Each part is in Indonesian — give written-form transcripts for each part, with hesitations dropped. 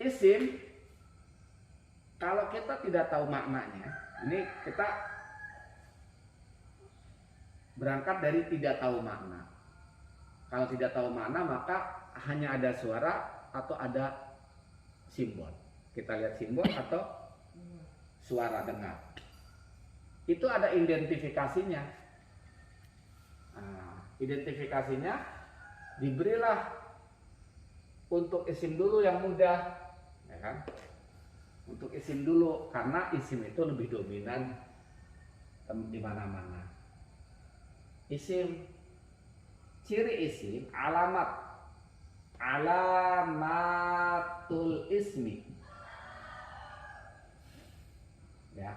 Isim, kalau kita tidak tahu maknanya, ini kita berangkat dari tidak tahu makna. Kalau tidak tahu makna, maka hanya ada suara atau ada simbol. Kita lihat simbol atau suara dengar. Itu ada identifikasinya. Nah, identifikasinya diberilah untuk isim dulu yang mudah, ya kan? Untuk isim dulu, karena isim itu lebih dominan di mana-mana. Isim, ciri isim, alamatul ismi. Ya,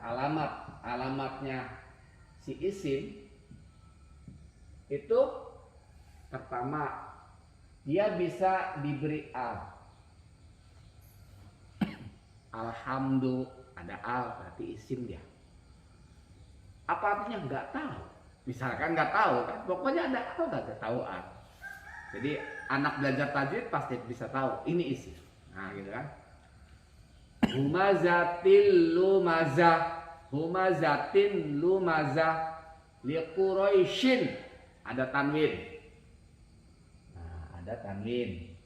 alamatnya si isim itu pertama dia bisa diberi al. Alhamdulillah, ada al berarti isim dia. Apa artinya nggak tahu? Misalkan nggak tahu kan, pokoknya ada al nggak tahu al. Jadi anak belajar tajwid pasti bisa tahu ini isim. Nah gitu kan. Humazatil lumazah, humazatin lumazah, liquraisyin, ada tanwin. Nah, ada tanwin.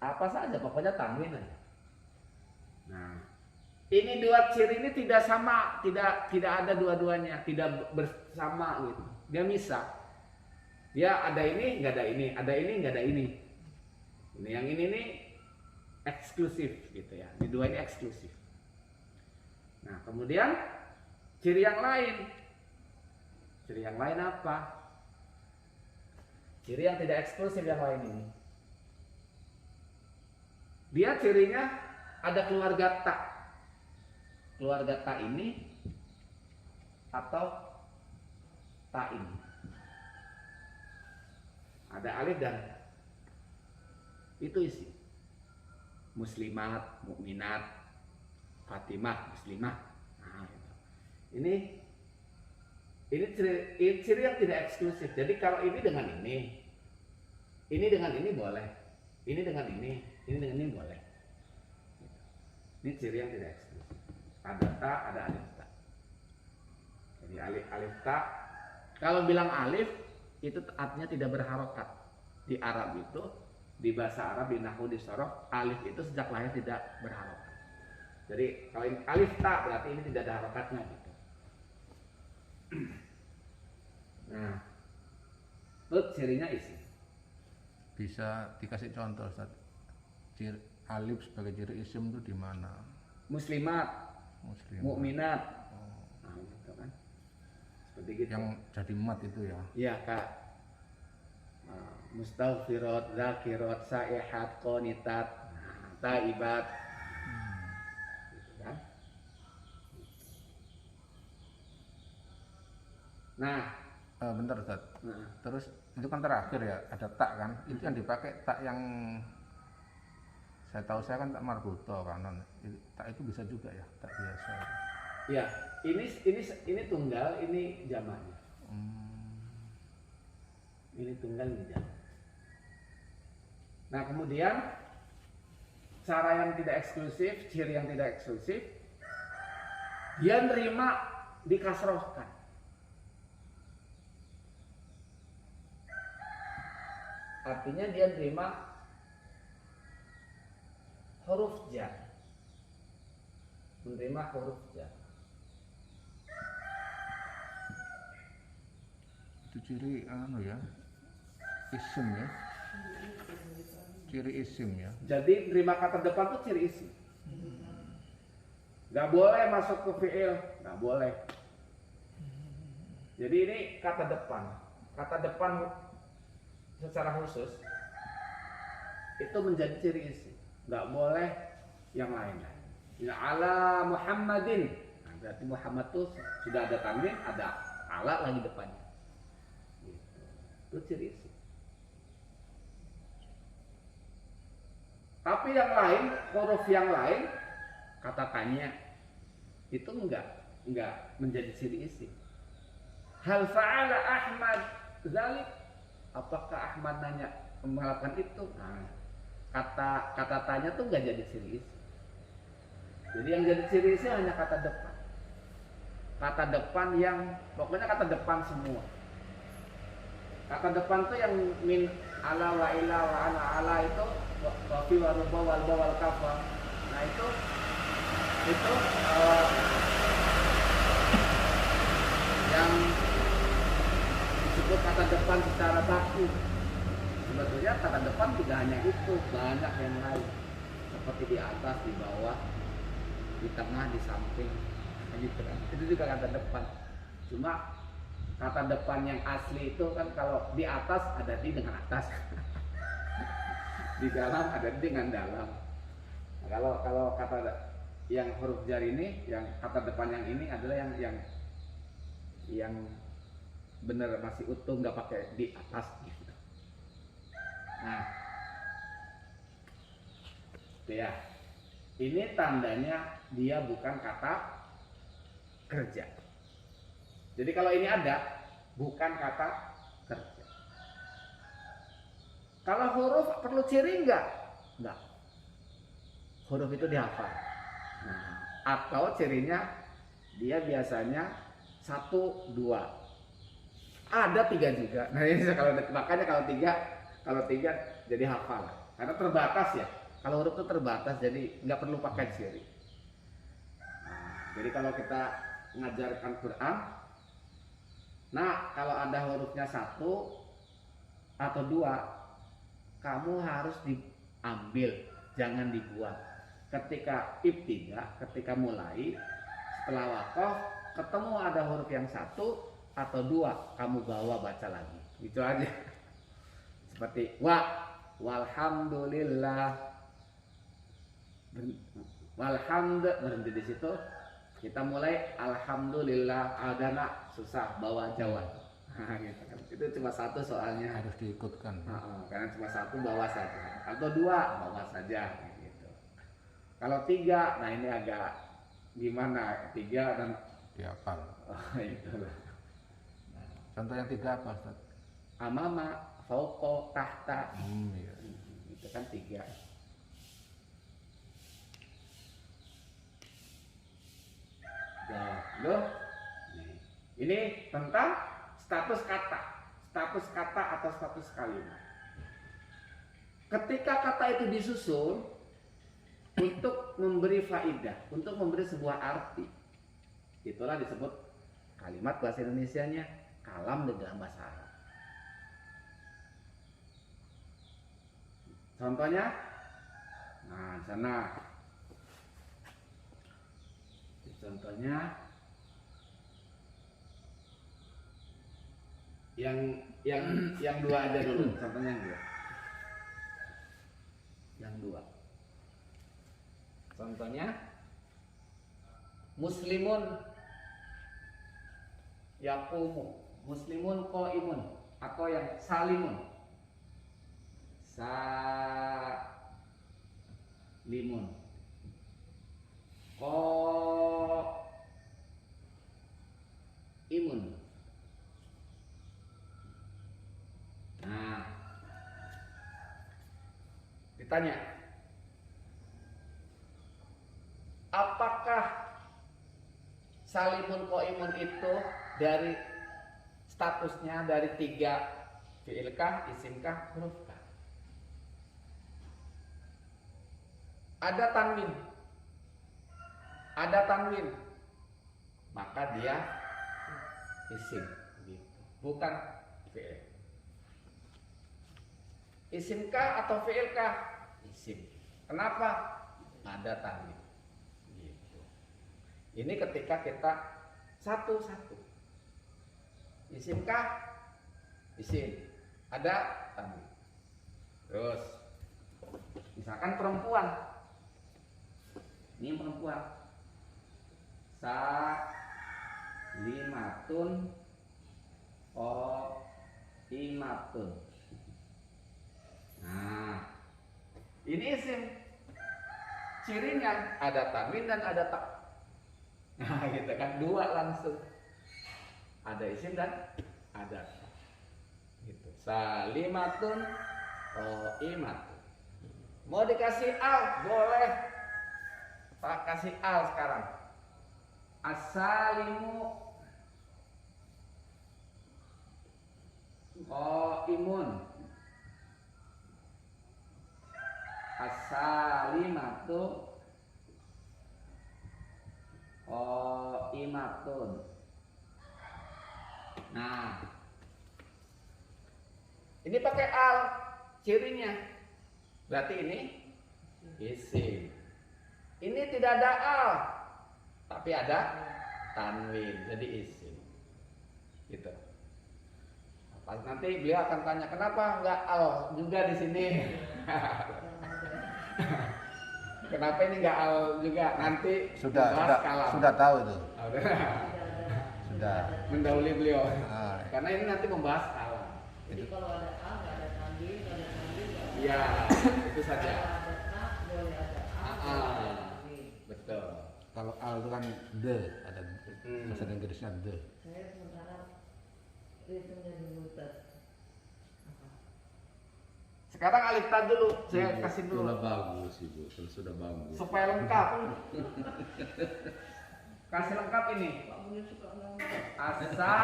Apa saja pokoknya tanwin aja. Nah, ini dua ciri ini tidak sama, tidak ada dua-duanya, tidak bersama gitu. Dia misah. Dia ada ini, nggak ada ini, ada ini, nggak ada ini. Ini yang ini nih eksklusif gitu ya. Di dua ini eksklusif. Nah, kemudian ciri yang lain. Ciri yang lain apa? Ciri yang tidak eksklusif yang lain ini. Dia cirinya ada keluarga ta. Keluarga ta ini atau ta ini. Ada alif dan itu isi. Muslimat, mukminat, Fatimah, muslimah. Nah, gitu. Ini ciri yang tidak eksklusif. Jadi kalau ini dengan ini dengan ini boleh, ini dengan ini dengan ini boleh. Ini ciri yang tidak eksklusif. Ada ta, ada alif ta. Jadi alif ta. Kalau bilang alif itu artinya tidak berharokat. Di Arab itu, di bahasa Arab, di nahwu, di sorof, alif itu sejak lahir tidak berharokat. Jadi kalau ini alif ta berarti ini tidak ada harokatnya gitu. Nah, itu cirinya isi. Bisa dikasih contoh, Ustaz? Ciri alif sebagai ciri isim itu di mana? Muslimat, mukminat. Oh. Nah, gitu kan. Seperti gitu. Yang jadi mat itu ya. Iya, Kak. Mustaghfirat, zakirat, saihat, qanitat, taibat. Gitu kan? Nah, bentar Ustaz. Terus itu kan terakhir ya, ada tak kan? Itu yang dipakai tak yang saya tahu saya kan tak marbuto kanan. Tak itu bisa juga ya, tak biasa. Ya, ini tunggal, ini jamaknya. Ini tunggal, ini jamak. Nah, kemudian cara yang tidak eksklusif, ciri yang tidak eksklusif, dia nerima dikasrohkan. Artinya dia nerima huruf ja. Menerima huruf ja. Itu ciri ya, isim ya. Ciri isim ya. Jadi nerima kata depan tuh ciri isim. Gak boleh masuk ke fi'il, gak boleh. Jadi ini kata depan. Kata depan secara khusus itu menjadi ciri isim. Gak boleh yang lain-lain. Ya ala Muhammadin. Nah, berarti Muhammad tuh sudah ada tanwin, ada ala lagi depannya. Gitu. Itu ciri isim. Tapi yang lain, huruf yang lain, katakannya itu enggak menjadi ciri isim. Hal fa'ala Ahmad zalik, apakah Ahmad nanya melakukan itu? Nah, kata tanya tuh nggak jadi ciri isi. Jadi yang jadi ciri isi hanya kata depan. Kata depan yang pokoknya kata depan semua. Kata depan tuh yang min ala wa ila wa ana ala itu wa fi wa ruba wal ba wal kafa. Nah itu yang disebut kata depan secara baku. Sebetulnya kata depan tidak hanya itu, banyak yang lain. Seperti di atas, di bawah, di tengah, di samping, gitu kan. Itu juga kata depan. Cuma kata depan yang asli itu kan kalau di atas ada di dengan atas, di dalam ada di dengan dalam. Nah, kalau kata yang huruf jar ini, yang kata depan yang ini adalah yang benar masih utuh, nggak pakai di atas gitu. Nah, ya, ini tandanya dia bukan kata kerja. Jadi kalau ini ada, bukan kata kerja. Kalau huruf perlu ciri enggak? Enggak. Huruf itu dihafal. Nah, atau cirinya dia biasanya 1, 2. Ada 3 juga. Nah ini makanya kalau tiga jadi hafal. Karena terbatas ya. Kalau huruf itu terbatas jadi nggak perlu pakai ciri. Nah, jadi kalau kita mengajarkan Quran, nah kalau ada hurufnya 1 atau 2, kamu harus diambil, jangan dibuang. Ketika ibtidah, ketika mulai, setelah waqaf, ketemu ada huruf yang 1 atau 2, kamu bawa baca lagi. Itu aja. Seperti walhamdulillah, berhenti di situ. Kita mulai alhamdulillah, adana susah bawa Jawa. Nah, gitu kan. Itu cuma 1 soalnya. Harus diikutkan. Karena cuma 1 bawa saja. Atau 2 bawa saja. Gitu. Kalau 3, nah ini agak gimana? 3 dan dihafal. Itulah. Contoh yang 3 apa, Ustaz? Amama, fauqa, tahta. Iya. Itu kan 3. Loh, ini tentang status kata atau status kalimat. Ketika kata itu disusun untuk memberi faidah, untuk memberi sebuah arti, itulah disebut kalimat bahasa Indonesianya kalam dalam bahasa Arab. Contohnya, nah sana. Contohnya yang 2 aja dulu. Contohnya yang 2. Contohnya muslimun yaqumu, muslimun qaimun, atau yang salimun. Salimun. Imun. Nah, ditanya, apakah salimun qaimun itu dari statusnya dari 3 fi'ilkah, isimkah, hurufkah? Ada tanwin, maka dia isim, bukan fi'il. Isimkah atau fi'ilkah? Isim. Kenapa? Ada tanwin. Gitu. Ini ketika kita satu-satu. Isimkah? Isim. Ada tanwin. Terus, misalkan perempuan. Ini perempuan. Salimatun qaimatun. Nah, ini isim. Cirinya ada tanwin dan ada tak. Nah, gitu kan, 2 langsung. Ada isim dan ada tak. Gitu. Salimatun qaimatun. Mau dikasih al, boleh. Tak kasih al sekarang. As-salimu qaimun. As-salimatu qaimatun. Nah, ini pakai al cirinya. Berarti ini isim. Ini tidak ada al, tapi ada tanwin, jadi isim. Gitu. Pas nanti beliau akan tanya kenapa nggak al juga di sini. Kenapa ini nggak al juga? Nanti sudah tahu itu. Sudah Mendahului beliau. Karena ini nanti membahas kalam. Jadi kalau ada A nggak ada tanwin, nggak ada tanwin, nggak ada. Iya, itu saja. Kalau ada A boleh ada A, boleh ada tanwin. Betul. Kalau al itu kan the, ada bahasa Inggrisnya the. Saya sementara ritmenya dulu tes. Sekarang alif ta dulu, saya kasih dulu. Sudah bagus ibu, sudah bagus. Supaya lengkap. Kasih lengkap ini. Pak Munir suka ngomong. Asa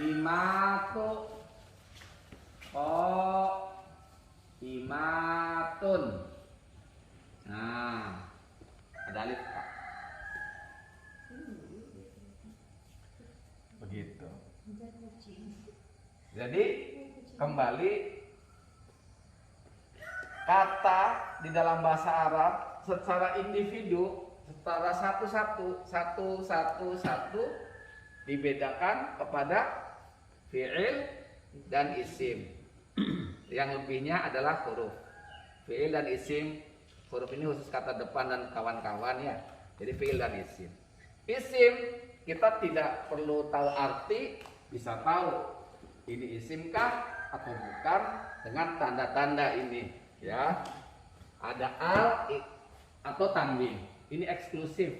limatu imatun. Nah, ada alif ta. Begitu. Jadi kembali kata di dalam bahasa Arab secara individu, secara satu dibedakan kepada fi'il dan isim. Yang lebihnya adalah huruf. Fi'il dan isim, huruf ini khusus kata depan dan kawan-kawan ya. Jadi fi'il dan isim. Isim kita tidak perlu tahu arti, bisa tahu ini isimkah atau bukan dengan tanda-tanda ini ya. Ada al atau tanwin. Ini eksklusif.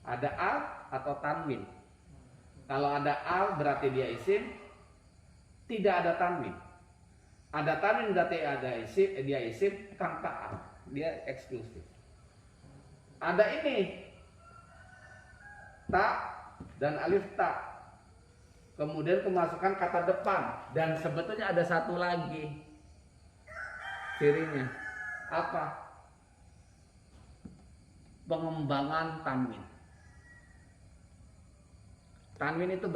Ada al atau tanwin. Kalau ada al berarti dia isim, tidak ada tanwin. Ada tanwin berarti ada isim, dia isim tanpa al. Dia eksklusif. Ada ini ta dan alif ta. Kemudian kemasukan kata depan dan sebetulnya ada satu lagi cirinya apa? Pengembangan tanwin. Tanwin itu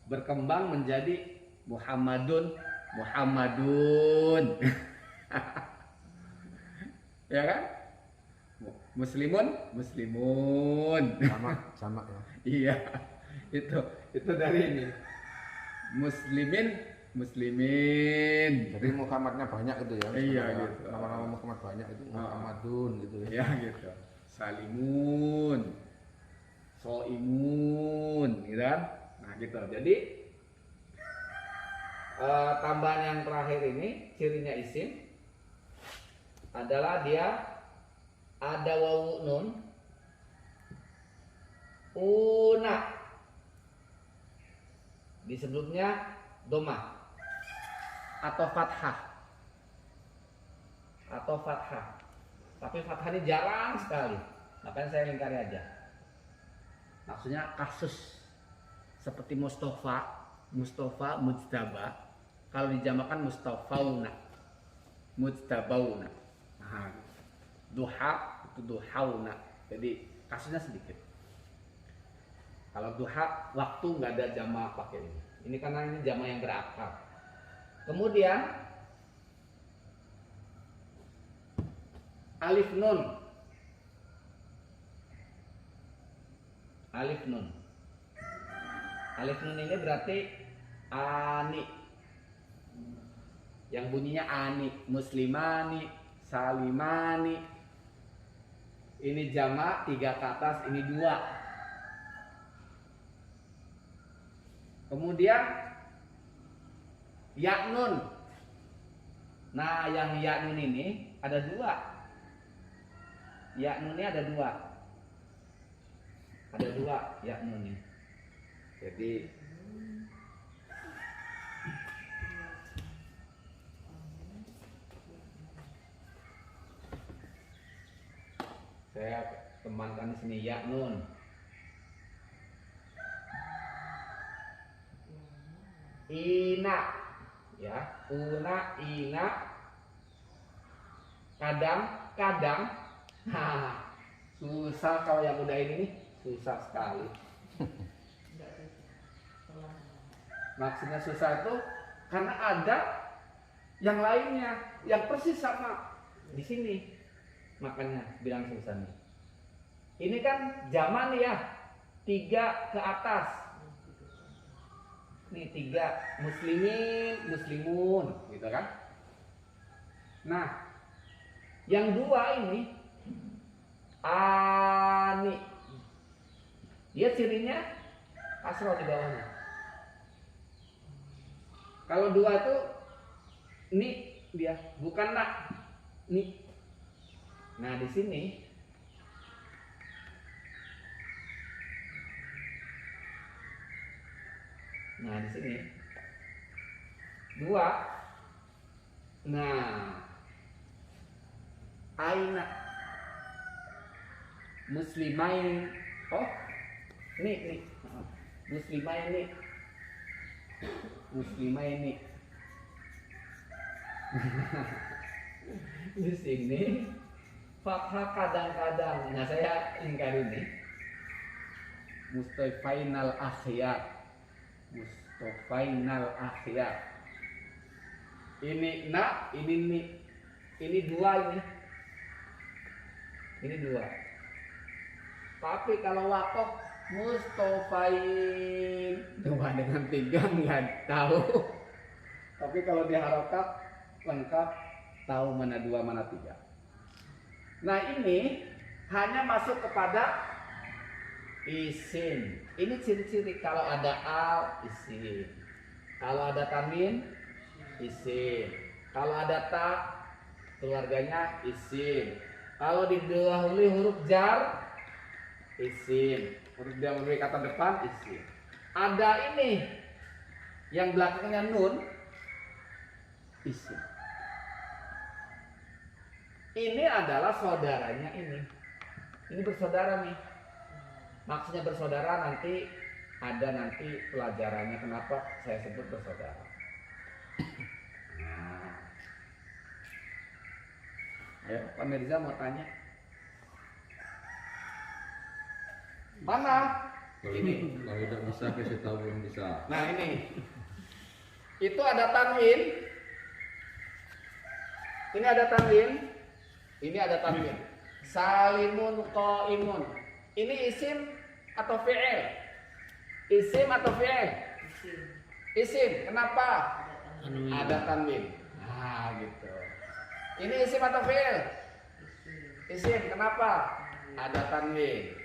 berkembang menjadi Muhammadun. Ya kan? Muslimun. Sama ya. Iya. Itu dari ini. Muslimin. Jadi Muhammadnya banyak itu ya. Iya, Sebenarnya gitu. Nama-nama Muhammad banyak itu Muhammadun gitu ya. Ya gitu. Salimun, soimun, gitu kan? Nah gitu. Jadi tambahan yang terakhir ini cirinya isim adalah dia ada wawu nun, una, di sebelumnya domah atau fathah. Tapi fathah ini jarang sekali, makanya saya lingkari aja. Maksudnya kasus seperti Mustafa, Mujtaba. Kalau dijamakan Mustafauna, Mujtabauna. Nah, duha itu duhauna. Jadi kasusnya sedikit. Kalau duha waktu nggak ada jama pakai ini. Ini karena ini jama yang berakal. Kemudian alif nun. Alif nun ini berarti ani. Yang bunyinya ani, muslimani, salimani. Ini jamak 3 ke atas, ini 2. Kemudian ya nun. Nah, yang ya nun ini ada 2. Ya nun ini ada 2. Ada 2 ya nun ini. Jadi Saya temankan di sini ya nun. Ina ya, una ina kadang-kadang. Nah, susah kalau yang udah ini nih, susah sekali. Enggak bisa. Pelan. Maksudnya susah itu karena ada yang lainnya yang persis sama di sini. Makanya bilang susah nih. Ini kan zaman ya, 3 ke atas. Nih 3 muslimin, muslimun, gitu kan? Nah, yang 2 ini ani. Dia cirinya kasroh di bawahnya. Kalau 2 tuh ni dia, bukan nak. Ni. Nah, di sini Nah, di sini 2. Nah, aina muslimain. Oh, nih. Muslimaini. Muslimaini. Di sini fathah kadang-kadang. Nah, saya ingkar ini. Mustafainal akhyar. Mustafainal akhyar. Ini nak, ini ni. Ini 2 ini. Ini 2. Tapi kalau wakof Mustafain cuma dengan 3 nggak tahu. Tapi kalau diharokat lengkap, tahu mana 2 mana 3. Nah, ini hanya masuk kepada isim. Ini ciri-ciri kalau ada al isim. Kalau ada tanwin isim. Kalau ada ta keluarganya isim. Kalau didahului huruf jar isim. Huruf yang memberi kata depan isim. Ada ini yang belakangnya nun isim. Ini adalah saudaranya ini. Ini bersaudara nih. Maksudnya bersaudara nanti pelajarannya kenapa saya sebut bersaudara. Nah. Ayo, Pak Mirza mau tanya. Mana? Ini. Kalau tidak bisa kasih tahu belum bisa. Nah, ini. Itu ada tanwin. Ini ada tanwin. Ini ada tanwin. Salimun qaimun. Ini isim atau fi'il? Isim atau fi'il? Isim. Isim. Kenapa? Tanwin. Ada tanwin. Nah, gitu. Ini isim atau fi'il? Isim. Isim. Kenapa? Ada tanwin.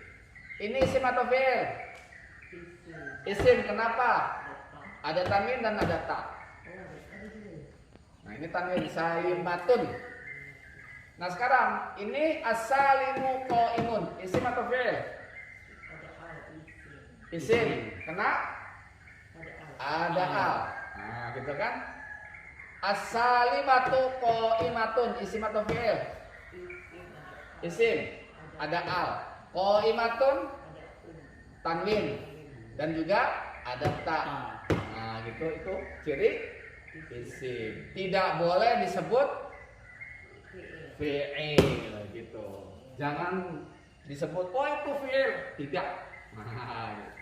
Ini isim atau fi'il? Isim. Isim. Kenapa? Ada ta. Ada tanwin dan ada ta. Oh, ada juga. Nah, ini tanwin salimatun. Nah, sekarang ini as-salimu qaimun. Isim atau fi'il? Ada al isim. Isim. Kena? Ada al. Ada al. Nah, gitu kan? As-salimatu qaimatun. Isim atau fi'il? Isim ada al. Isim. Ada al. Qaimatun Ada tanwin dan juga ada ta. Nah, gitu itu ciri isim. Tidak boleh disebut fi'il gitu. Jangan disebut oh itu fi'il, tidak. Nah, gitu.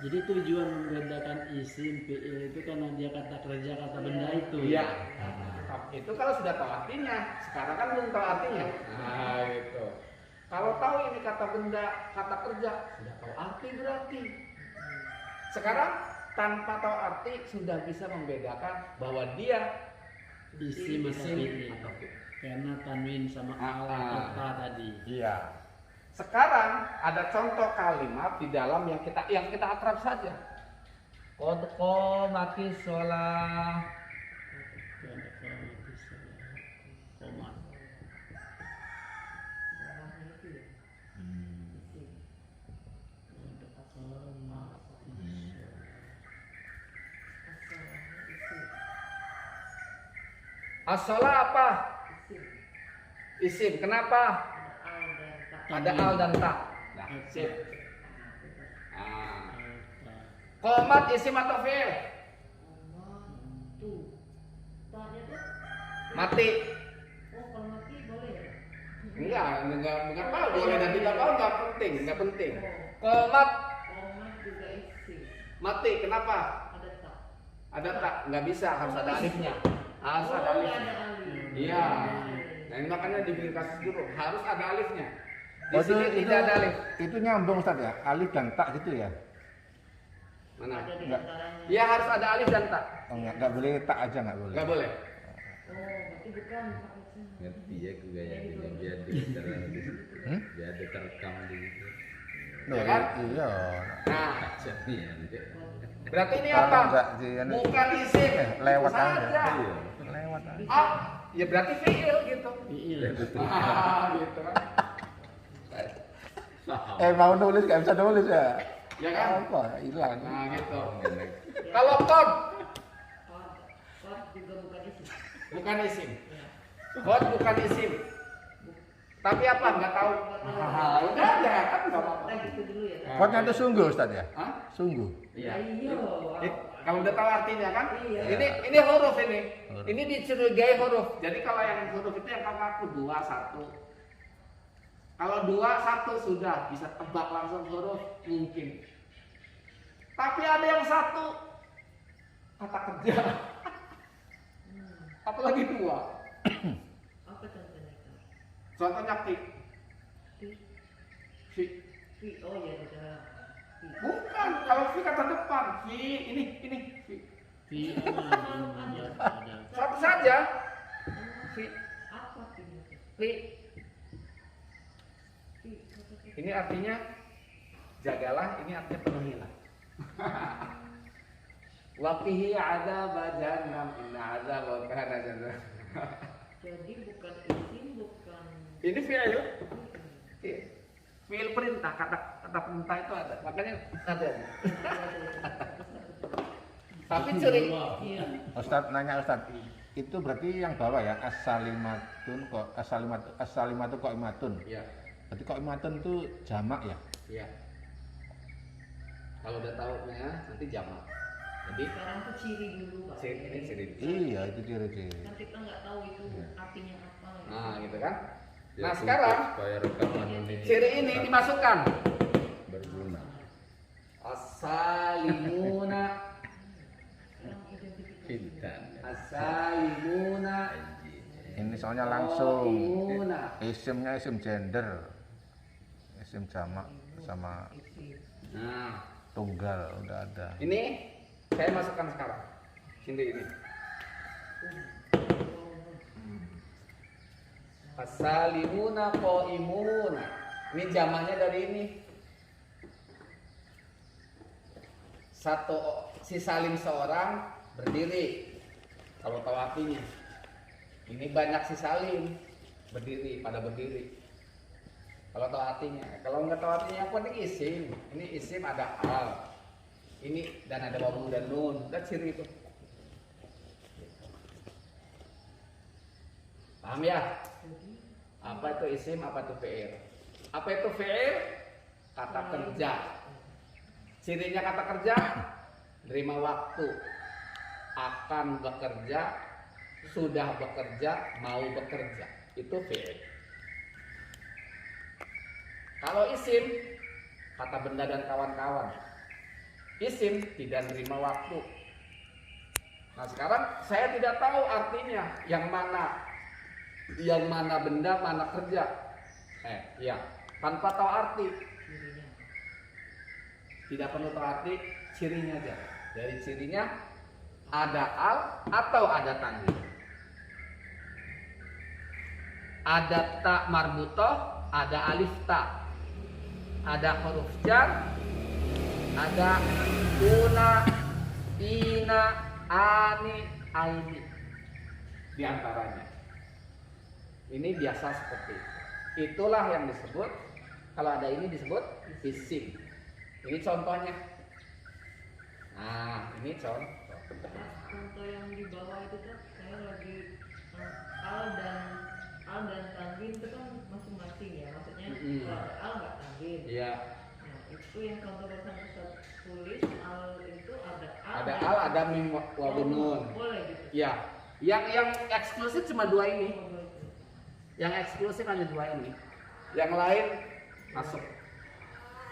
Jadi tujuan membedakan isim fi'il itu karena dia kata kerja kata benda itu. Iya. Itu kalau sudah tahu artinya. Sekarang kan belum tahu artinya. Nah, gitu. Kalau tahu ini kata benda, kata kerja, sudah tahu arti berarti. Sekarang tanpa tahu arti sudah bisa membedakan bahwa dia Isim atau fi'il. atau fi'il. Karena tanwin sama al atau ta tadi. Iya. Sekarang ada contoh kalimat di dalam yang kita akrab saja. Qad qamatis shalah. Ada koma. Bawahnya itu ya. Isim. Ada koma. As-shalah apa? Isim. Kenapa? Ada al dan ta. Nah, sip. Qomat isim atau fi'il? Mati. Enggak tahu boleh dan tidak tahu enggak penting. Qomat mati. Kenapa? Ada tak? Enggak bisa, harus ada alifnya. Harus ada alifnya. Iya. Nah, ini makanya dibikin kasus dulu, harus ada alifnya. Di sini tidak ada alif. Itu nyambung Ustaz ya, alif dan tak gitu ya? Mana? Enggak. Iya, harus ada alif dan tak. Oh, enggak boleh tak aja enggak boleh. Enggak boleh. Ngerti ya gaya bilang biar diterekam biar diterekam di situ. Loh, Ya kan? iya. Nah, Jadi ya. berarti ini Kalau apa? enggak di- Bukan isim. lewat Itu aja. saja. Iya. Lewat aja. Ah, ya berarti fi'il gitu. Fi'il. Gitu kan. Mau nulis enggak bisa nulis ya? Ya kan? Apa? Hilang. Nah, gitu. Kalau qad bukan isim. Qad bukan isim. Tapi apa? Enggak tahu. Udah aja kan enggak apa-apa. Kodnya itu sungguh Ustaz ya? Hah? Sungguh. Iya. Kalau udah tahu artinya kan? Ini huruf ini. Ini dicurigai huruf. Jadi kalau yang huruf itu yang kamu aku 2, 1. Kalau 2, 1 sudah bisa tebak langsung huruf mungkin. Tapi ada yang 1 kata kerja. Apalagi 2. Apa contohnya? Contohnya fi. Fi. Oh ya udah. Bukan, kalau fi kata depan. Fi ini fi. Fi'il ada. Satu saja. Fi. Apa ini? Fi. Ini artinya jagalah, ini artinya penuhilah. Waqihi adzab jahannam inna adzab kana jahannam. Jadi bukan isim, bukan. Ini fi'il. Iya. Fi'il perintah, kata perintah itu ada. Makanya ada. Tapi ciri Iya. Ustaz nanya Ustaz, itu berarti yang bawah ya as-salimatun kok as-salimatu qaimatun. Iya. Berarti qaimatun itu jamak ya? Iya. Kalau udah tahu nanti jamak. Jadi Sekarang tuh ciri dulu Pak. ini ciri. Iya, itu ciri-ciri. Kan kita nggak tahu itu artinya apa. Gitu. Nah, gitu kan? Ya, Nah, untuk sekarang supaya rekaman ini ciri ini dimasukkan. berguna. As-salimuna Sekarang identifikasi. Pintar. as-salimuna Ini soalnya langsung. qaimuna. Isimnya isim gender. Isim jamak sama Nah, tunggal udah ada. ini saya masukkan sekarang. Sini ini. As-salimuna qaimuna. Ini jamaknya dari ini. Si salim seorang berdiri. Kalau tahu artinya. Ini banyak si salim berdiri, pada berdiri. Kalau tahu artinya. Kalau nggak tahu artinya yang penting isim. Ini isim ada al. Ini dan ada wawu dan nun. Udah ciri itu. Paham ya? Apa itu isim, apa itu fi'il? Apa itu fi'il? Kata kerja. Cirinya kata kerja, nerima waktu, akan bekerja, sudah bekerja, mau bekerja. Itu fi'il. Kalau isim, kata benda dan kawan-kawan. Isim tidak nerima waktu. Nah sekarang saya tidak tahu artinya yang mana benda, mana kerja. Iya, tanpa tahu arti. Cirinya. Tidak perlu tahu arti, cirinya aja. Dari cirinya ada al atau ada tanwin. Ada ta marbutoh, ada alif ta. Ada huruf jar, ada una, ina, ani, aini. Di antaranya. Ini biasa seperti itu. Itulah yang disebut, kalau ada ini disebut isim. Ini contohnya. Nah, ini contoh. Contoh yang di bawah itu tuh saya lagi Al dan tanwin itu kan masing-masing ya, maksudnya Mm-mm. kalau ada al nggak tanwin. Iya. Nah itu yang contoh barusan Ustaz tulis al itu ada al. Ada dan- al, ada mim wawu nun. Boleh gitu. Ya. Yang eksklusif cuma dua ini. Oh, boleh. Yang eksklusif hanya dua ini. Yang lain masuk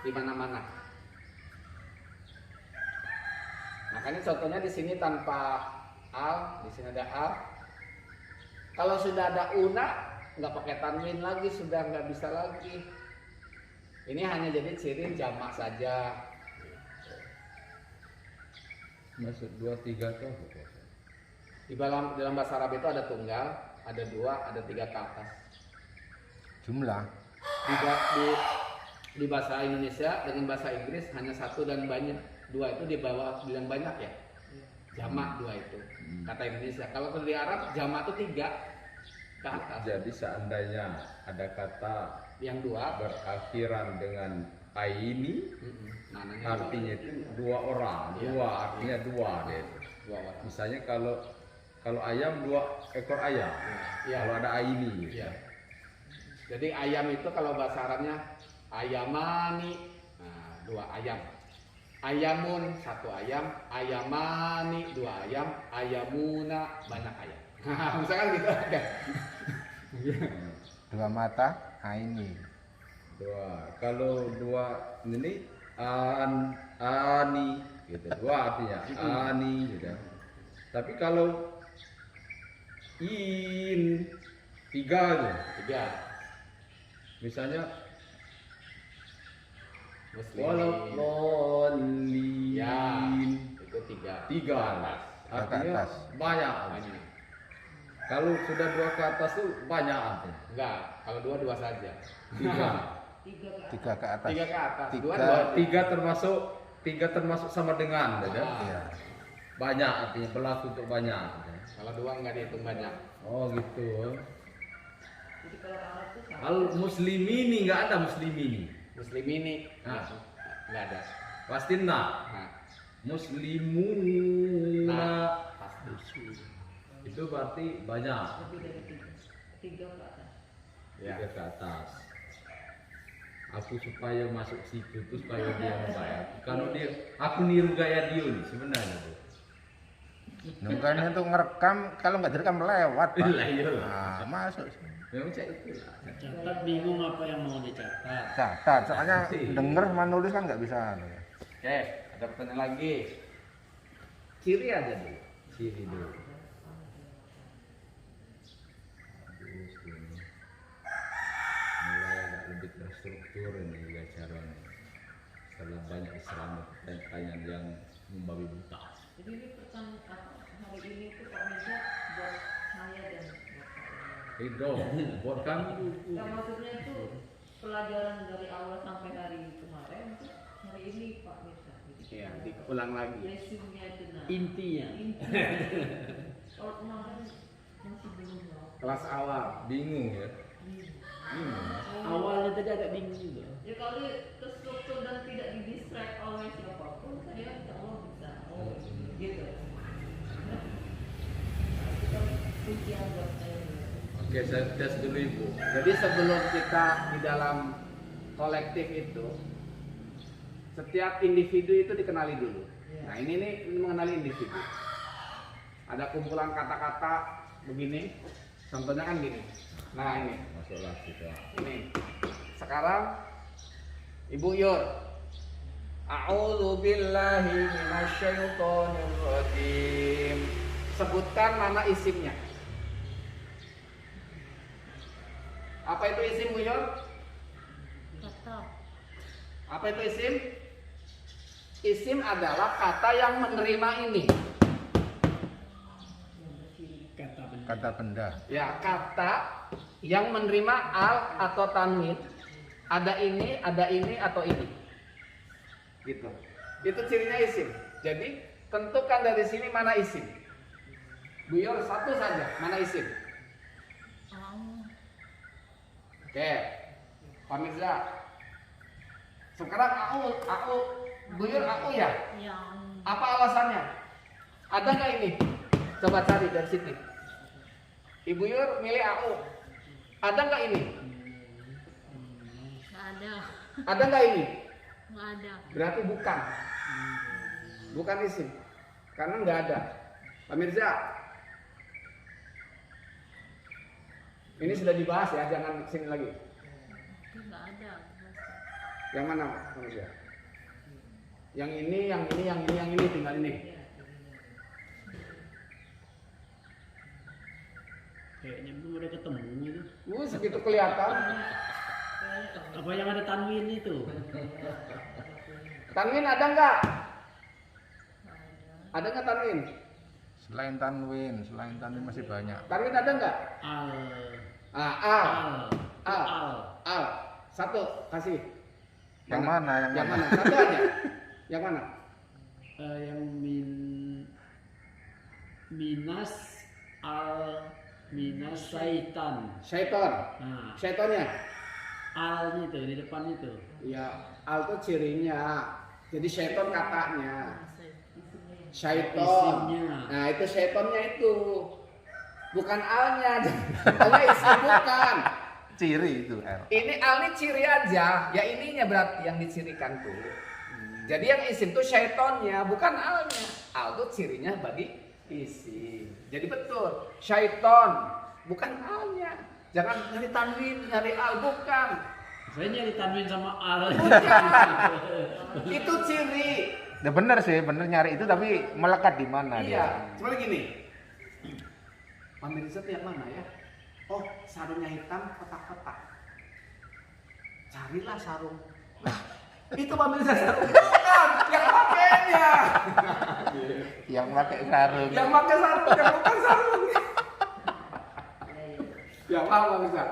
di mana-mana. Makanya contohnya di sini tanpa al, di sini ada al. Kalau sudah ada una, nggak pakai tanwin lagi, sudah nggak bisa lagi. Ini hanya jadi ciri jamak saja. Masuk 2, 3 tuh apa? Di dalam bahasa Arab itu ada tunggal, ada dua, ada tiga ke atas. Jumlah. Di bahasa Indonesia dengan bahasa Inggris hanya satu dan banyak. Dua itu dibawa bilang banyak ya. Jamak dua itu. Kata Indonesia. Kalau di Arab jamak itu tiga ke atas. Jadi seandainya ada kata Yang dua berakhiran dengan aini, mananya artinya itu dua orang, Iya. dua artinya dua deh. dua orang. Misalnya kalau ayam 2 ekor ayam, Iya. kalau ada aini, Iya. Jadi ayam itu kalau bahasa Arabnya ayamani, nah, dua ayam. Ayamun satu ayam, ayamani dua ayam, ayamuna banyak ayam. Misalkan gitu aja. Dua mata, ini. dua. Kalau dua ini ani gitu, dua artinya ani gitu. Tapi kalau tiga aja, Tiga. misalnya Muslim. walaupun Ya, itu tiga. tiga, artinya atas. banyak. Banyak. Kalau sudah 2 ke atas tuh banyak artinya. Enggak, kalau dua dua saja. Tiga. Tiga ke atas. Tiga ke atas. Tiga ke atas. Tiga. Dua dua. Tiga termasuk sama dengan, ya kan? Ah. Iya. Banyak artinya berlaku untuk banyak. Kalau dua enggak dihitung banyak. Oh gitu. Jadi kalau Arab itu sama. Al muslimini nggak ada muslimini. Muslim ini Ah. enggak ada. Pasti nah. Nah, Muslimuna pasti. itu berarti banyak. Lebih dari tiga. Tiga ke atas. Ya. Tiga ke atas. Aku supaya masuk situ tuh supaya dia membayar. Kalau dia, aku niru gaya dia nih sebenarnya tuh. Nungguannya tuh ngerekam, kalau nggak direkam lewat, Pak. Lah, iya lah. Nah, masuk. Memang saya itu lah. Catat bingung apa yang mau dicatat. Catat, soalnya denger sama nulis kan nggak bisa. Oke, ada pertanyaan lagi. Ciri aja dulu. Ciri dulu. Terus ini mulai agak lebih terstruktur ini acaranya. Setelah banyak Islam pertanyaan yang membabi buta. Jadi ini hari ini tuh Pak Mirza buat saya dan buat saya. Ridho, buat kami. Nah, maksudnya itu pelajaran dari awal sampai hari kemarin tuh hari ini Pak Mirza. Iya, diulang lagi. Resumnya itu nah. Intinya. Kalau kemarin masih belum tahu. Kelas awal. Bingung ya. Awalnya tadi agak bingung juga. Ya kalau terstruktur dan tidak didistract oleh siapapun, saya insya Allah bisa. Oh, gitu. Kita ujian buat saya. Oke, saya tes dulu Ibu. Jadi sebelum kita di dalam kolektif itu, setiap individu itu dikenali dulu. Nah ini nih mengenali individu. Ada kumpulan kata-kata begini, contohnya kan gini. Nah ini, Masuklah kita. ini. Sekarang Ibu Yur, A'udzu billahi minasyaitonir rajim. Sebutkan mana isimnya. Apa itu isim Bu Yur? Apa itu isim? Isim adalah kata yang menerima ini. Kata benda. Kata benda. Ya, kata yang menerima al atau tanwin. Ada ini, atau ini. Gitu. Itu cirinya isim. Jadi, tentukan dari sini mana isim. Bu Yor, satu saja, mana isim? Oke. Pak Mirza. Sekarang aku Bu Yor aku ya? Apa alasannya? Ada nggak ini? Coba cari dari sini. Ibu Yur milih AU. Ada nggak ini? Nggak ada. Ada nggak ini? Nggak ada. Berarti bukan. Bukan isim. Karena nggak ada. Pak Mirza. Ini sudah dibahas ya, jangan sini lagi. Itu nggak ada. Yang mana Pak Mirza? Yang ini, yang ini, tinggal ini. Kayaknya belum ada ketemu gitu. Segitu kelihatan. Apa yang ada tanwin itu? Tanwin ada nggak? Ada nggak tanwin? Selain tanwin masih banyak. Tanwin ada nggak? Al. Al. Satu kasih. Yang mana? Yang mana? Satu aja. Yang mana? Yang minas syaitan. Syaiton. Nah, Syaitonnya. alnya itu di depan itu. Ya, al itu cirinya. Jadi syaiton katanya. Syaiton. Isimnya. Nah, itu syaitonnya itu. Bukan alnya. Alnya isim bukan. Ciri itu R. Ini al ini ciri aja. Ya ininya berarti yang dicirikan tuh. Jadi yang isim tuh syaitonnya, bukan alnya. Al tuh cirinya bagi isim. Jadi betul, syaiton bukan alnya. Jangan nyari tanwin, nyari al, bukan. Saya nyari tanwin sama al. Itu ciri. Ya bener sih, bener nyari itu tapi melekat di mana dia? Iya, seperti gini. Pak Mirza tuh yang mana ya? Oh, sarungnya hitam, kotak-kotak. Carilah sarung. Itu Pak Mirza sarung. Bukan, yang pakainya. Yang pakai sarung. Yang pakai sarung, yang bukan sarung. Ya, paham Pak Mirza?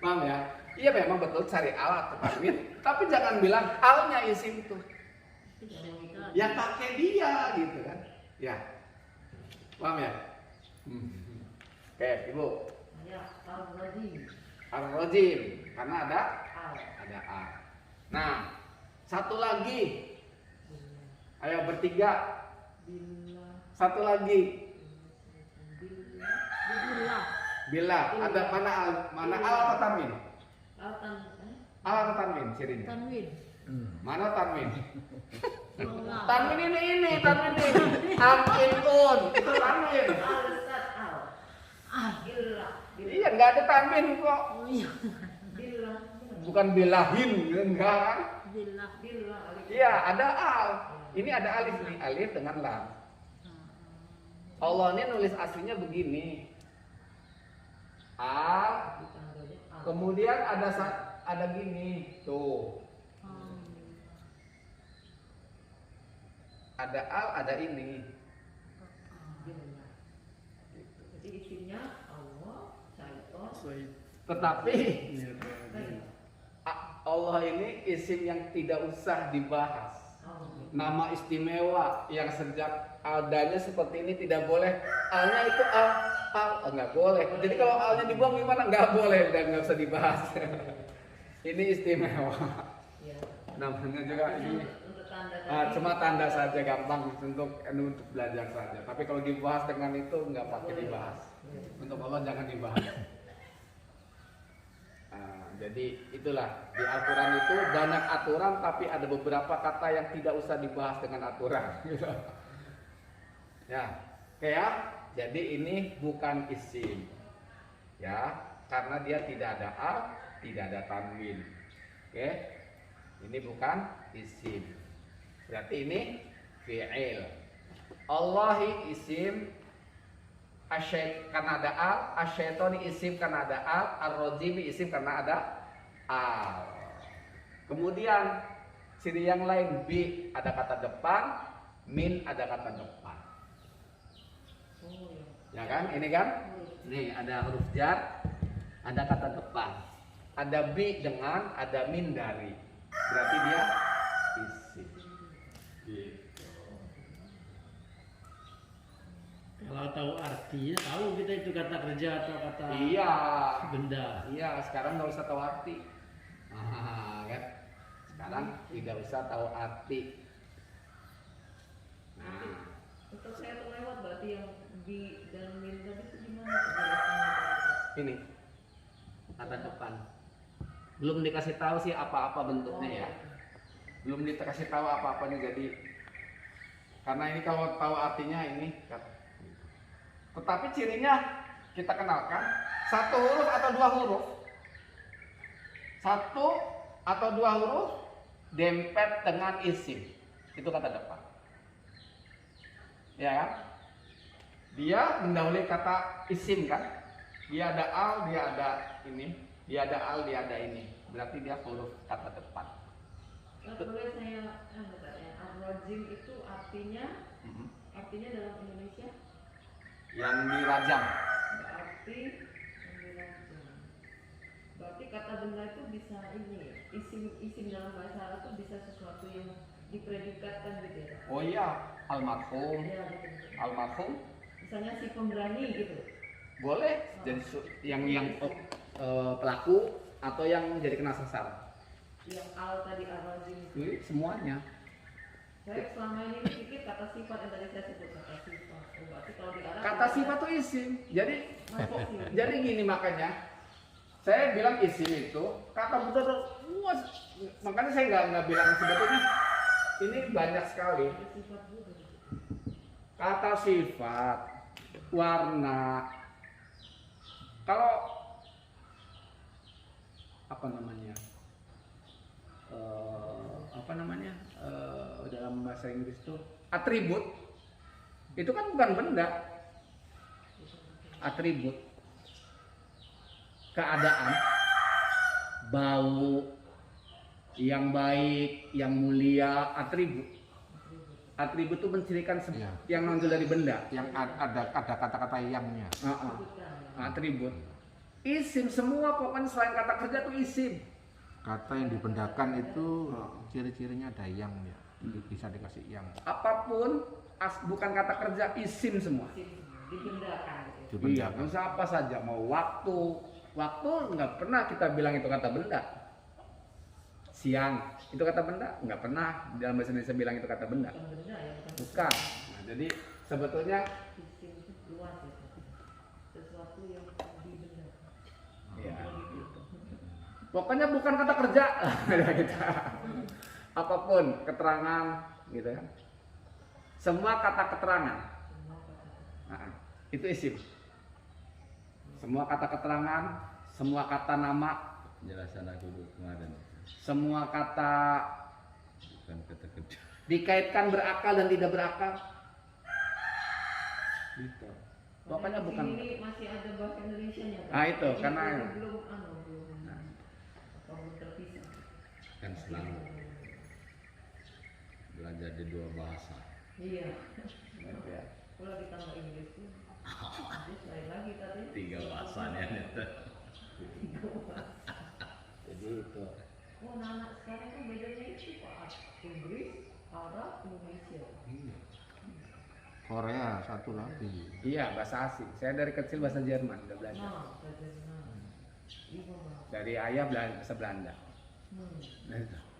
Paham ya? Iya memang betul cari al atau tanwin, tapi jangan bilang alnya isim itu. Yang pakai dia gitu kan. Ya. Paham ya? Oke, Ibu. Ya, al-rajim. Ar-Rajim karena ada Al. A. Nah, satu lagi. Ayo bertiga. Billah. Satu lagi. Billah. Bila ada mana al atau tanwin? Al-tan. Al atau tanwin cirinya? Tanwin. Mana tanwin? Allah. Tanwin ini. Am-in-un. Itu tanwin. Al-Ustaz Al. Billah. Iya, nggak ada tanwin kok. Oh iya. Billah. Bukan bilahin, enggak kan? Billah. Billah. Alif. Iya, ada al. Ini ada alif nih, alif dengan lam. Allah ini nulis aslinya begini. Al, kemudian ada gini, tuh. Ada al, ada ini. Jadi isimnya Allah, syaitan. Tetapi Allah ini isim yang tidak usah dibahas. Nama istimewa yang sejak adanya seperti ini tidak boleh. Alnya itu al nggak boleh. Jadi kalau alnya dibuang gimana? Nggak boleh dan nggak usah dibahas. Ini istimewa. Namanya juga ini. Cuma tanda saja, gampang untuk belajar saja. Tapi kalau dibahas dengan itu nggak pakai dibahas. Untuk Allah jangan dibahas. Jadi itulah di Al-Quran itu banyak aturan, tapi ada beberapa kata yang tidak usah dibahas dengan aturan. Ya, kayak jadi ini bukan isim, ya, karena dia tidak ada al, tidak ada tanwin. Oke, ini bukan isim. Berarti ini fi'il. Allahi isim. Karena ada al, asyaitoni isim karena ada al, ar-rajimi isim karena ada al. Kemudian ciri yang lain, bi ada kata depan, min ada kata depan. Ya kan? Ini kan? Nih ada huruf jar, ada kata depan. Ada bi dengan, ada min dari. Berarti dia isim. Gitu. Kalau tahu artinya, tahu kita itu kata kerja atau kata Iya. benda. Iya, sekarang nggak usah tahu arti. Kan? Sekarang tidak usah tahu arti. Nah, Untuk saya terlewat berarti yang bi dan min tadi itu gimana penjelasannya? Ini kata depan. Belum dikasih tahu sih apa-apa bentuknya ya. Belum dikasih tahu apa-apanya, jadi karena ini kalau tahu artinya ini. Tetapi cirinya kita kenalkan, satu huruf atau dua huruf. Satu atau dua huruf dempet dengan isim. Itu kata depan. Ya kan? Dia mendahului kata isim kan? Dia ada al, dia ada ini. Dia ada al, dia ada ini. Berarti dia huruf kata depan. Boleh saya bertanya, ar-rajim itu artinya dalam Indonesia? Yang dirajam. Berarti yang dirajam. Berarti kata benda itu bisa ini, isim dalam bahasa Arab itu bisa sesuatu yang dipredikatkan gitu ya? Oh iya, almarhum. Ya, gitu. Almarhum Misalnya si pemberani gitu. boleh jadi yang pelaku atau yang jadi kena sasaran. Yang al tadi ar-rajim itu. Semuanya. Saya selama ini pikir kata sifat yang tadi saya sebut kata sifat. Oh, berarti kalau di Arab Kata sifat itu isim. Jadi masuk sih. jadi gini makanya saya bilang isim itu kata betul. Makanya saya nggak bilang sebetulnya ini banyak sekali. Ada sifat juga. Kata sifat, warna. Kalau apa namanya? Dalam bahasa Inggris itu atribut. Itu kan bukan benda. Atribut. Keadaan, bau, yang baik, yang mulia, atribut. Atribut itu mencirikan Iya. yang nonjol dari benda. Yang ada kata-kata yangnya. Atribut. Isim semua pokoknya selain kata kerja itu isim. Kata yang dibendakan itu ciri-cirinya ada yangnya. Bisa dikasih yang. Apapun bukan kata kerja, isim semua. Dibendakan gitu. Iya, Dibendakan. bisa apa saja, mau waktu nggak pernah kita bilang itu kata benda. Siang itu kata benda, nggak pernah dalam bahasa Indonesia bilang itu kata benda. Bukan benda ya, Bukan. Nah, jadi sebetulnya isim itu luas ya. Sesuatu yang dibendakan. ya, pokoknya bukan kata kerja. Gitu. Apapun keterangan gitu kan. Semua kata keterangan. Nah, itu isim. Semua kata keterangan, semua kata nama, Jelasan aku dulu kemarin. semua kata Bukan kata kerja. dikaitkan berakal dan tidak berakal. Gitu. Pokoknya Di bukan. sini masih ada bahasa Indonesianya. Kan? Nah, itu, karena- belum Nah. belum terpisah. Kan selalu belajar di dua bahasa. Iya. Ya. Kalau ditambah Inggris tuh, Inggris lain lagi tadi. Tiga bahasanya. Jadi itu. Oh, anak sekarang kan bedanya itu Pak. Inggris, Arab, Indonesia. Korea satu lagi. Iya, bahasa asing. Saya dari kecil bahasa Jerman udah belajar. Nah, belajar lima bahasa. Dari ayah bahasa Belanda. Hmm.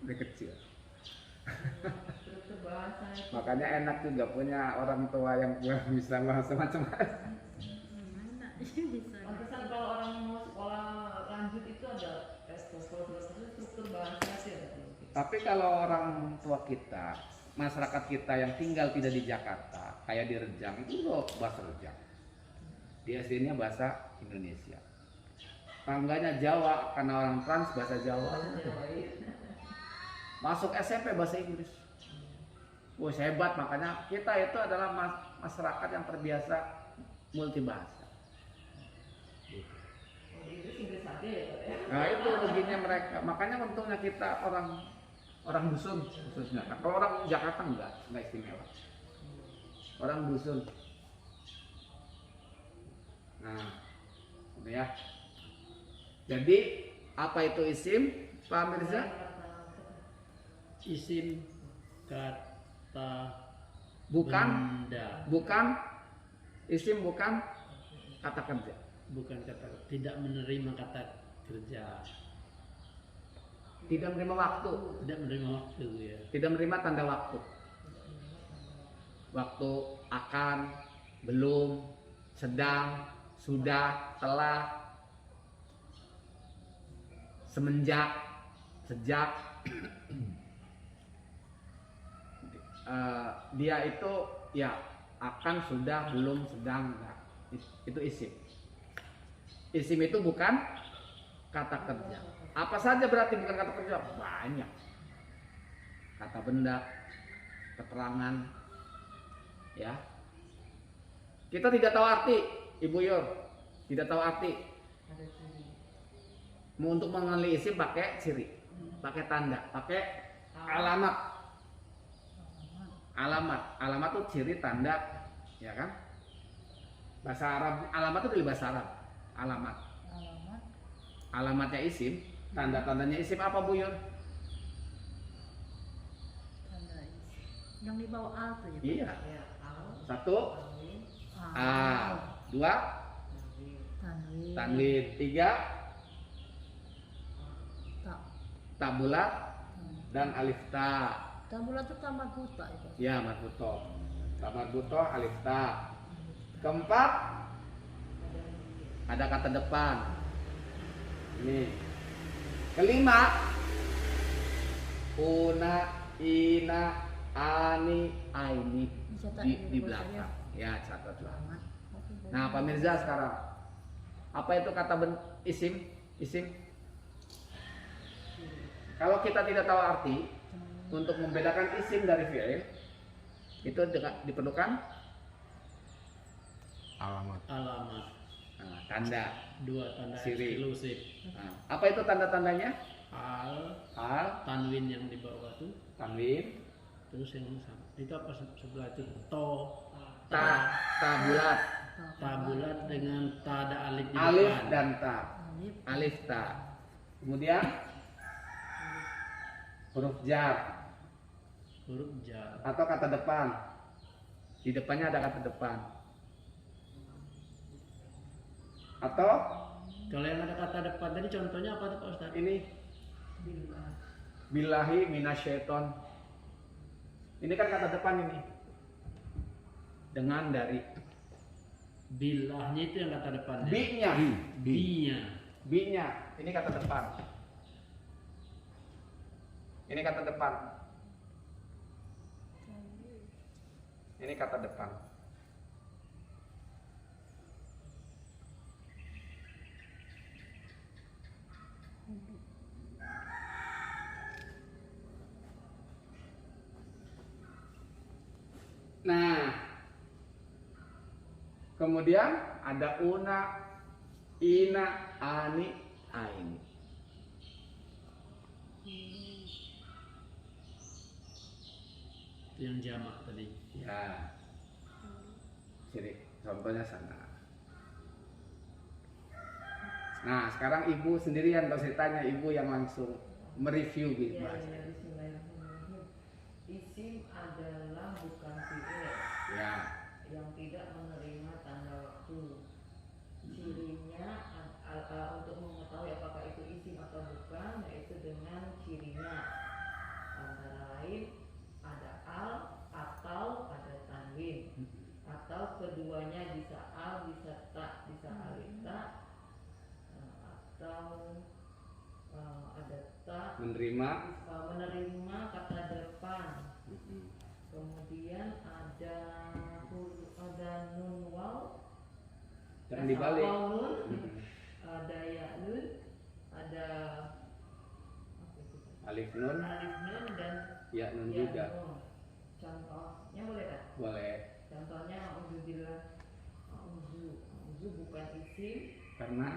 Dari kecil. Terus bahasa itu. Makanya enak juga punya orang tua yang bisa bahasa macam-macam. Pantesan kalau orang mau sekolah lanjut itu ada tes TOEFL, struktur bahasa sih ada. Tapi kalau orang tua kita, masyarakat kita yang tinggal tidak di Jakarta, kayak di Rejang, itu loh bahasa Rejang. Di SD-nya bahasa Indonesia. Tangganya Jawa, karena orang Trans bahasa Jawa. Masuk SMP bahasa Inggris. Wah, hebat, makanya kita itu adalah masyarakat yang terbiasa multibahasa. Oh, Inggris aja ya Pak ya. Nah itu ruginya mereka. Makanya untungnya kita orang dusun khususnya. Nah, kalau orang Jakarta enggak istimewa. Orang dusun. Nah, gitu ya. Jadi apa itu isim, Pak Mirza? Isim kata Bukan, benda, bukan isim, bukan kata kerja. bukan kata, tidak menerima kata kerja, Tidak menerima waktu, tidak menerima waktu ya. tidak menerima tanda waktu. Waktu, akan, belum, sedang, sudah, telah, sejak dia itu ya akan, sudah, belum, sedang, nah, itu isim. Isim itu bukan kata kerja. Apa saja berarti bukan kata kerja? Banyak. Kata benda, keterangan, ya. Kita tidak tahu arti, Ibu Yor, tidak tahu arti. Ada ciri. Mau untuk mengenali isim pakai ciri, pakai tanda, pakai alamat. Alamat tuh ciri, tanda, ya kan? Bahasa Arab, alamat itu dari bahasa Arab. Alamat. Alamatnya isim, tanda-tandanya isim apa, Bu Yun? Tanda isim. Yang di bawah al tuh ya? Pak? Iya. Ya, al, Satu, tanwin, al. Dua, tanwin. Tanwin. tanwin. Tiga, Tak. tak bulat dan alif ta. Tabula itu tambah buta itu. Ya, marbuto. Tak marbuto, alif ta. Keempat, ada kata depan. Ini. Kelima, una, ina, ani, aini Dicatat di di belakang. Ya, catatlah. Alamat. Oke, boleh. Nah, Pak Mirza sekarang, apa itu kata isim? Isim. Kalau kita tidak tahu arti, untuk membedakan isim dari fi'il, itu diperlukan Alamat. Alamat. tanda. Dua tanda Siri. eksklusif. Nah, apa itu tanda-tandanya? Al, Al, tanwin yang di bawah tuh. tanwin, Terus yang sama. Itu apa sebelah itu? To. ta, ta bulat, Ta bulat dengan ta ada alif di alif depan. dan ta. Alif. Alif ta. Kemudian huruf jar Huruf jar. atau kata depan. Di depannya ada kata depan. Atau Kalau yang ada kata depan tadi contohnya apa tuh Pak Ustadz? ini billahi minasyaiton. Ini kan kata depan ini. Dengan dari Bilahnya itu yang kata depannya. bi-nya. Bi-nya. Bi-nya. Ini kata depan. Ini kata depan. Ini kata depan. Nah, kemudian ada una, ina, ani, aini. Itu yang jamak tadi. Ya, ciri contohnya sana. Nah, sekarang ibu sendirian kalau ceritanya, ibu yang langsung mereview gitu Ya, bahasa. ya, bismillahirrahmanirrahim. Isim adalah bukan fi'il Ya, yang tidak menerima tanda waktu. Cirinya untuk mengetahui apakah itu isim atau bukan, yaitu dengan cirinya. Antara lain ada al atau ada tanwin, atau keduanya bisa al, bisa ta, bisa alif ta, atau ada ta menerima. menerima kata depan. Kemudian ada nun waw, Jangan dibalik. waw nun, ada ya nun, ada Alif nun, alif nun dan ya nun ya juga. nun. Contohnya boleh kan? Boleh. Contohnya auzubillah, auzu bukan isim Karena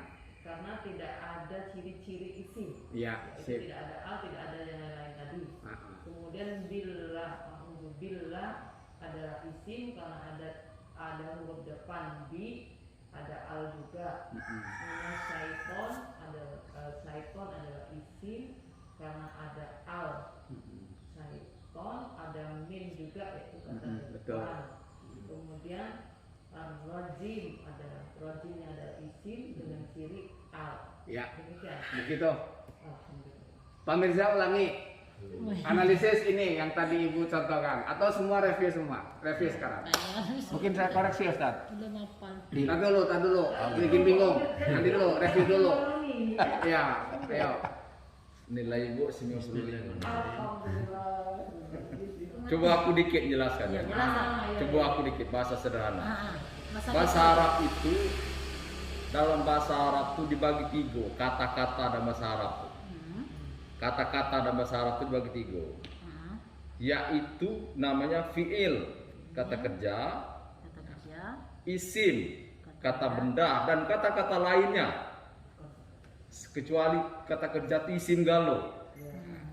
karena tidak ada ciri-ciri isim. ya, Yaitu sip. tidak ada al, tidak ada yang lain-lain tadi. Ah, Kemudian billah, billah adalah isim karena ada huruf depan bi, ada al juga. Kemudian syaiton adalah isim karena ada al. Syaiton ada min juga, yaitu kata betul. depan. Kemudian rajim rajimnya adalah isim dengan ciri al. Ya, Demikian. begitu. Alhamdulillah. Pak Mirza ulangi. Analisis ini yang tadi ibu contohkan atau semua review semua? Review sekarang. Mungkin saya koreksi Ustaz. Udah mapan. Tar dulu. Bikin bingung. Nanti dulu, review dulu. Ya, ayo. Nilai ibu 95. Alhamdulillah. Coba aku dikit jelaskan ya. Jelaskan. Coba aku dikit bahasa sederhana. Ah, Bahasa Arab itu, dalam bahasa Arab itu dibagi tiga kata-kata dalam bahasa Arab. Hmm. Kata-kata dalam bahasa Arab itu dibagi tiga, Ah, yaitu namanya fiil kata kerja, kata kerja, isim kata benda, dan kata-kata lainnya kecuali kata kerja itu isim galau.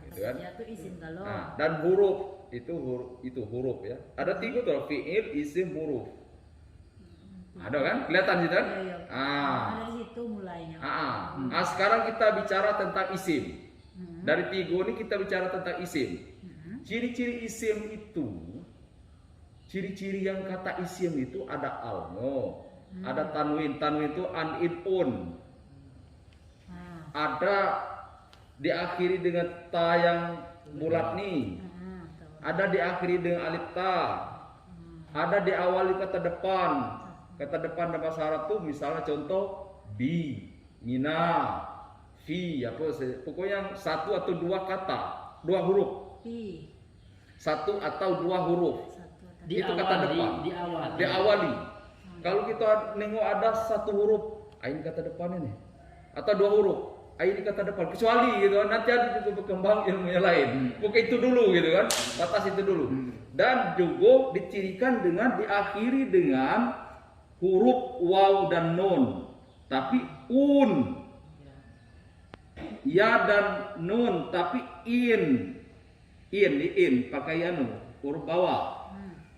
Gitu kan? kerja itu izin kalau. Nah, dan huruf itu huruf ya. Ada tiga tuh, fiil, isim, huruf. Ada kan? Kelihatan sih kan? Iya, iya. Ah. Dari situ mulainya. Nah, sekarang kita bicara tentang isim. Hmm. Dari tiga ini kita bicara tentang isim. Hmm. Ciri-ciri isim itu, ciri-ciri yang kata isim itu ada alno, ada tanwin. Tanwin itu an, in, un. Ah, Ada diakhiri dengan ta yang bulat nih. tahu. Ada diakhiri dengan alif ta. Ada diawali kata depan. Kata depan dalam bahasa Arab tuh misalnya contoh bi, mina, fi, pokoknya satu atau dua kata, dua huruf. Pi. Satu atau dua huruf. Satu atau Itu kata depan. Diawali. Kalau kita nengok ada satu huruf, ini kata depan ini. Atau dua huruf, ini kata depan. Kecuali gitu kan, nanti ada juga berkembang ilmunya lain. Bukan itu dulu gitu kan, batas itu dulu. Dan juga dicirikan dengan diakhiri dengan huruf waw dan nun. Tapi un. Ya dan nun, tapi in. In pakai anu, huruf bawah.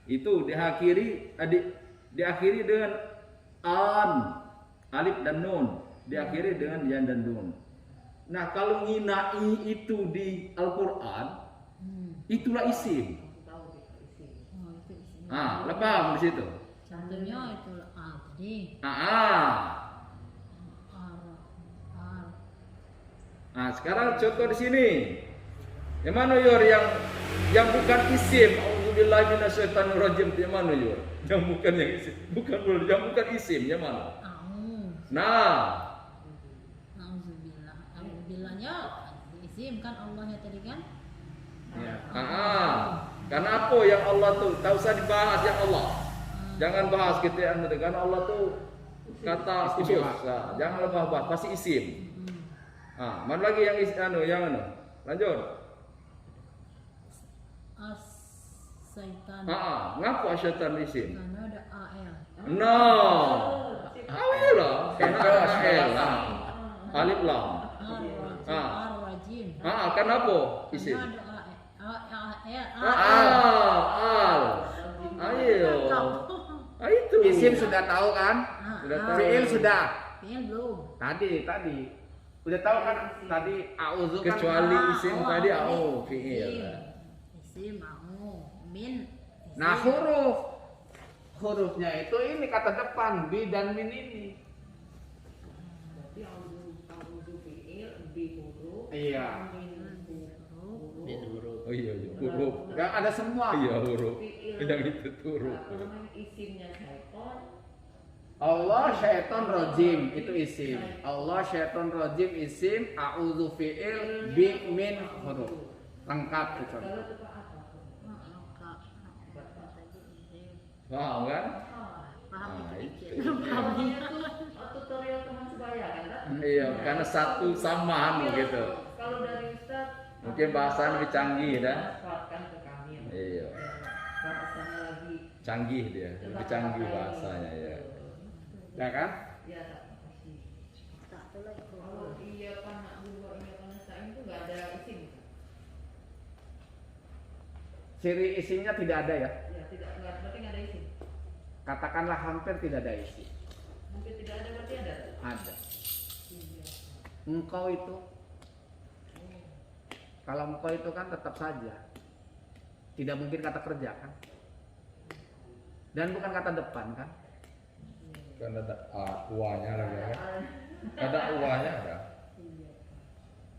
Itu diakhiri dengan an, alif dan nun, diakhiri dengan yan dan nun. Nah, kalau nginai itu di Al-Qur'an, itulah isim. Tahu itu isi. Oh, itu isinya. Ah, paham di situ. Contohnya itu tadi. Ah. Ar. Nah, sekarang contoh di sini. Yang mana Yor yang bukan isim? Auzubillahi minasyaitonirrajim. Yang mana Yor? Yang bukan yang isim. Yang bukan isim, yang mana? Au. Nah, Nauzubillah. Auzubillahnya isim kan Allahnya tadi kan? karena apa yang Allah tuh tak usah dibahas yang Allah. Jangan bahas gitu ya, karena Allah tuh kata khusus. Nah, jangan bahas, pasti isim. Mana lagi yang yang lanjut. Syaitan. Ngaku syaitan isim? Karena ada AL. No. Awal lah, KL lah. Alif lam. Ar-Rajim. Kenapa isim? Karena ada Al. Ayo. Itu. Isim sudah tahu kan? Sudah tahu. Fiil sudah. Fiil belum. Tadi. Udah tahu kan? Tadi auzu kan. Kecuali isim tadi tadi fiil. Isim au. Min. Isim. Nah, hurufnya itu ini kata depan bi dan min ini. Berarti auzu fiil, bi huruf, Iya. min huruf. Oh iya, huruf. Yang ada semua. Iya, huruf. Fiil. Yang itu tuh huruf. Apa namanya isimnya syaiton. Allah syaiton rojim itu isim. Allah syaiton rojim isim. A'udzu fiil bi min huruf. Lengkap itu. Kalau itu apa? Paham kan? Paham itu. Namanya tuh tutorial teman sebaya kan? Kak? Iya, karena satu sama gitu. Kalau dari Ustaz Mungkin bahasanya lebih canggih dah. Manfaatkan ke kami. Iya. Bahasanya lagi. Canggih dia, lebih canggih bahasanya ya. Ya kan? Ya, pasti. Tak tahu lagi. Kalau iya kan dua iya kan saya itu nggak ada isim. Ciri isimnya tidak ada ya. Ya tidak berarti nggak ada isim. Katakanlah hampir tidak ada isim. Mungkin tidak ada berarti ada. Ada. Iya. Engkau itu. Kalau engkau itu kan tetap saja. Tidak mungkin kata kerja kan. Dan bukan kata depan kan. Kan ada uanya lagi kan? Ada uanya ada.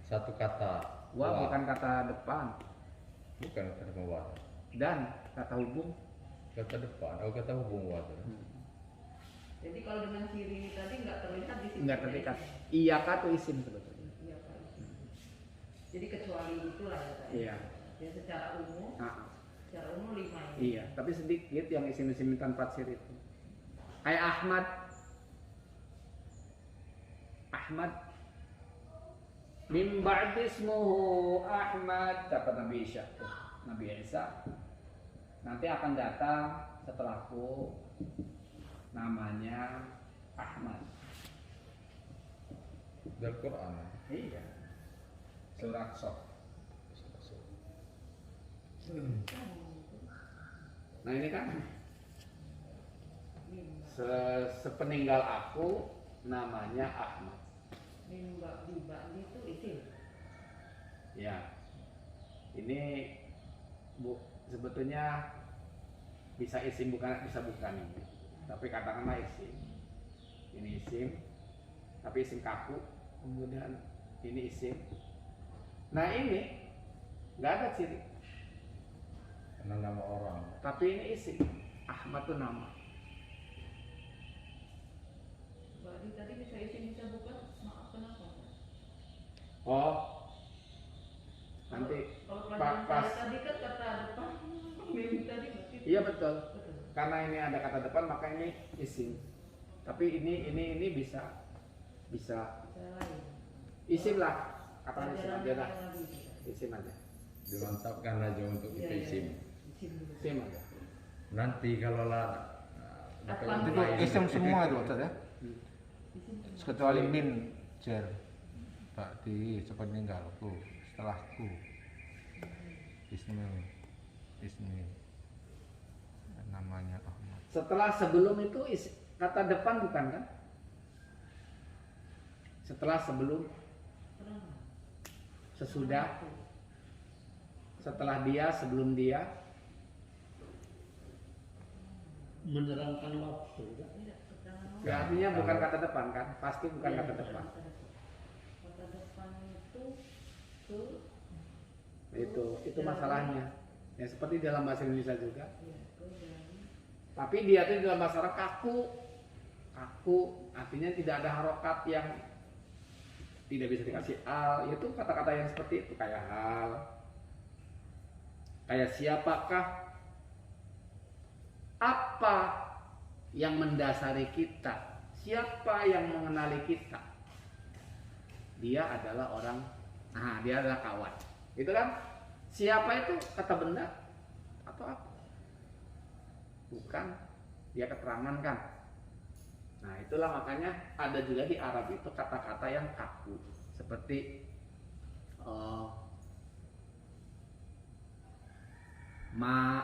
Satu kata. Wa bukan kata depan. Bukan kata wa. Dan kata hubung. Kata depan, kata hubung wa. Jadi kalau dengan ciri tadi nggak terlihat di sini. Enggak terlihat. Iya kata isim sebetulnya. Iya Pak. Jadi kecuali itulah ya Pak. Iya. Ya secara umum, Nah, secara umum 5 ini. iya, tapi sedikit yang isim-isim tanpa sir itu. Kayak Ahmad. Ahmad min ba'di ismuhu Ahmad, kata Nabi Isa. Nabi Isa nanti akan datang setelahku namanya Ahmad. Dari Quran. Iya. Surat Sof. Nah ini kan sepeninggal aku namanya Ahmad. Mimba itu isim. Ya. Ini sebetulnya bisa isim bukan ini. Tapi katakanlah isim. Ini isim. Tapi isim kaku. Kemudian ini isim. Nah ini nggak ada ciri. Karena nama orang. Tapi ini isim. Ahmad itu nama. Berarti tadi bisa isim bisa bukan? Maaf kenapa? Oh. Nanti Kalau pelajaran pas. saya tadi kan kata depan, mim tadi berarti. Iya betul. Betul. Karena ini ada kata depan maka ini isim. Tapi ini bisa Saya lain. isim lah. Kata isim aja dah. yang lagi. Isim aja. Dimantapkan aja untuk Iya, kita iya, isim. iya. Isim dulu. Isim aja. Nanti kalau lah Apa? dapat Itu lain. Isim semua itu Ustaz ya. Isim dulu. Kecuali min jar. Pak di sepeninggalku, setelahku. Ismi namanya Ahmad. Setelah sebelum itu kata depan bukan kan? Setelah sebelum Pernah. sesudah setelah dia sebelum dia Menerangkan waktu. Tidak, keterangan ya, artinya bukan kata depan kan? Pasti bukan kata depan. Kata depan itu ke Itu masalahnya. Ya seperti dalam bahasa Indonesia juga. ya ke dari Tapi dia itu dalam bahasa Arab kaku. Kaku artinya tidak ada harokat yang tidak bisa dikasih al. Itu kata-kata yang seperti itu kayak hal. Kayak siapakah? Apa yang mendasari kita? Siapa yang mengenali kita? Dia adalah orang. Nah, dia adalah kawan. Itu kan? Siapa itu kata benda atau apa? Bukan, dia keterangan kan. Nah itulah makanya ada juga di Arab itu kata-kata yang kaku seperti ma,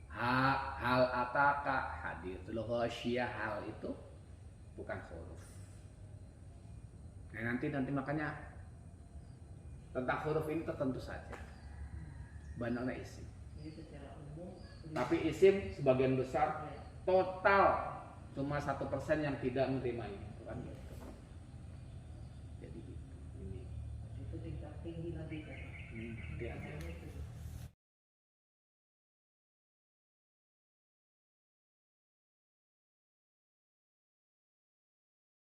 ha, hal ataka, hadithul ghasyiyah, hal itu bukan huruf. Nah nanti makanya tentang huruf ini tertentu saja. Banyak isim. jadi secara umum. Tapi isim sebagian besar Ya. total cuma 1% yang tidak menerima ini, bukan gitu. Jadi ini Itu tingkat tinggi nanti kan. dia. Makanya itu